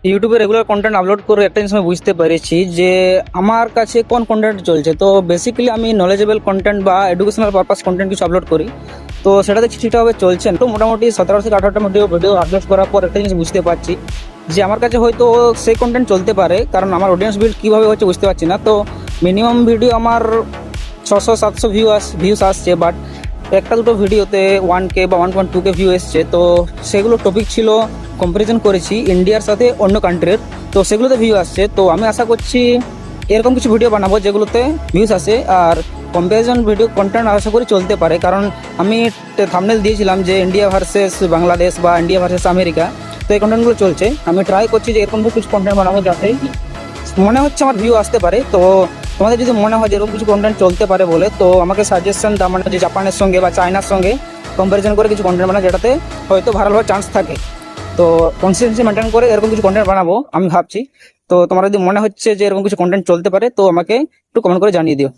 ইউটিউবে regular content upload করে একটা জিনিস আমি বুঝতে পেরেছি যে আমার কাছে কোন কন্টেন্ট চলছে। তো বেসিক্যালি আমি নলেজেবল কন্টেন্ট বা এডুকেশনাল পারপাস কন্টেন্ট কিছু আপলোড করি, তো সেটা দেখছি ঠিকঠাকভাবে চলছে। তো মোটামুটি 17 থেকে 18টা ভিডিও আপলোড করার পর একটা জিনিস বুঝতে পারছি যে আমার কাছে হয়তো সেই কন্টেন্ট চলতে পারে, কারণ আমার অডিয়েন্স বিল্ড কীভাবে হচ্ছে বুঝতে পারছি না। তো মিনিমাম ভিডিও আমার 600-700 ভিউস আসছে, বাট একটা দুটো ভিডিওতে 1K বা 1.2K ভিউ এসছে। তো সেগুলো টপিক ছিল, কম্পারিজন করেছি ইন্ডিয়ার সাথে অন্য কান্ট্রির, তো সেগুলোতে ভিউ আসছে। তো আমি আশা করছি এরকম কিছু ভিডিও বানাবো যেগুলোতে ভিউস আসে, আর কম্পারিজন ভিডিও কন্টেন্ট আশা করি চলতে পারে, কারণ আমি থাম্বনেল দিয়েছিলাম যে ইন্ডিয়া ভার্সেস বাংলাদেশ বা ইন্ডিয়া ভার্সেস আমেরিকা। তো এই কন্টেন্টগুলো চলছে, আমি ট্রাই করছি যে এরকম কিছু কন্টেন্ট বানাবো যাতে মনে হচ্ছে আমার ভিউ আসতে পারে। তো তোমাদের যদি মনে হয় যে এরকম কিছু কন্টেন্ট চলতে পারে বলে, তো আমাকে সাজেশন দাও, মানে যে জাপানের সঙ্গে বা চায়নার সঙ্গে কম্পারিজন করে কিছু কন্টেন্ট বানানো যেটাতে হয়তো ভাইরাল হওয়ার চান্স থাকে। তো কনসিস্টেন্সি মেনটেন করে এরকম কিছু কন্টেন্ট বানাবো আমি ভাবছি। তো তোমার যদি মনে হচ্ছে যে এরকম কিছু কন্টেন্ট চলতে পারে, তো আমাকে একটু কমেন্ট করে জানিয়ে দিও।